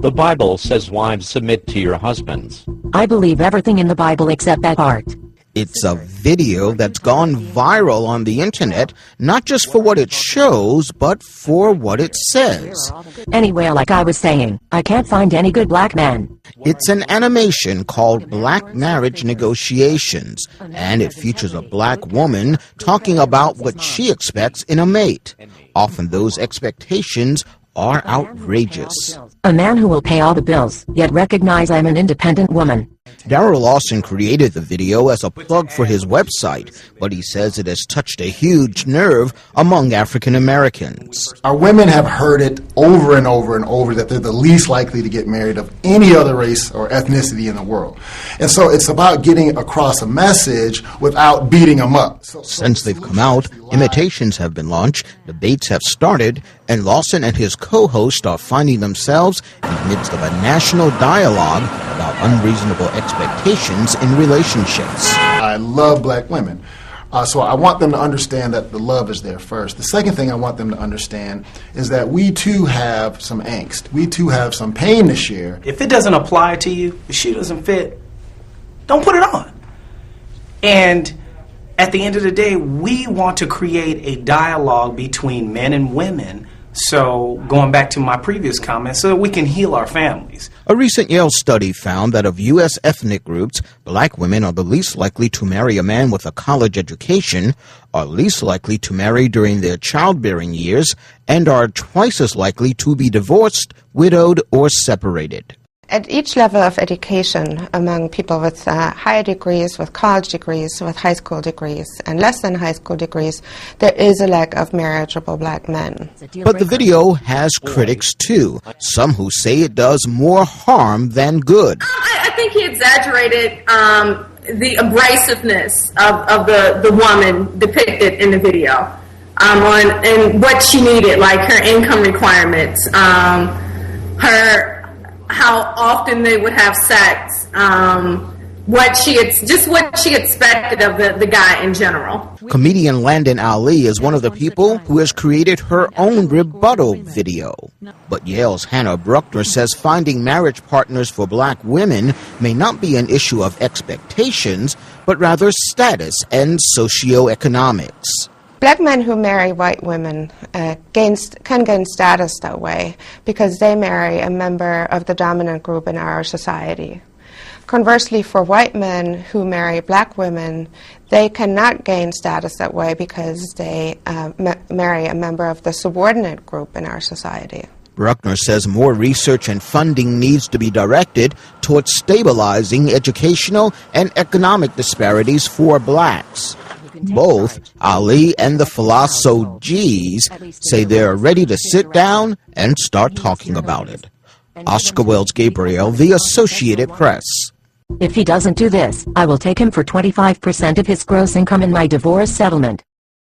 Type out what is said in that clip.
The Bible says wives submit to your husbands. I believe everything in the Bible except that part. It's a video that's gone viral on the internet, not just for what it shows, but for what it says. Anyway, like I was saying, I can't find any good black men. It's an animation called Black Marriage Negotiations, and it features a black woman talking about what she expects in a mate. Often those expectations are outrageous. A man who will pay all the bills, yet recognize I'm an independent woman. Darrell Lawson created the video as a plug for his website, but he says it has touched a huge nerve among African Americans. Our women have heard it over and over and over that they're the least likely to get married of any other race or ethnicity in the world. And so it's about getting across a message without beating them up. Since they've come out, imitations have been launched, debates have started, and Lawson and his co-host are finding themselves in the midst of a national dialogue about unreasonable expectations in relationships. I love black women, so I want them to understand that the love is there first. The second thing I want them to understand is that we too have some angst. We too have some pain to share. If it doesn't apply to you, the shoe doesn't fit, don't put it on. And at the end of the day, we want to create a dialogue between men and women. So, going back to my previous comment, so that we can heal our families. A recent Yale study found that of U.S. ethnic groups, black women are the least likely to marry a man with a college education, are least likely to marry during their childbearing years, and are twice as likely to be divorced, widowed, or separated. At each level of education, among people with higher degrees, with college degrees, with high school degrees, and less than high school degrees, there is a lack of marriageable black men. But the video has critics too, some who say it does more harm than good. I think he exaggerated the abrasiveness of the woman depicted in the video, and what she needed, like her income requirements, how often they would have sex, what she expected of the guy in general. Comedian Landon Ali is one of the people who has created her own rebuttal video. But Yale's Hannah Bruckner says finding marriage partners for black women may not be an issue of expectations, but rather status and socioeconomics. Black men who marry white women can gain status that way because they marry a member of the dominant group in our society. Conversely, for white men who marry black women, they cannot gain status that way because they marry a member of the subordinate group in our society. Bruckner says more research and funding needs to be directed towards stabilizing educational and economic disparities for blacks. Both Ali and the Philosophes say they're ready to sit down and start talking about it. Oscar Wells Gabriel, The Associated Press. If he doesn't do this, I will take him for 25% of his gross income in my divorce settlement.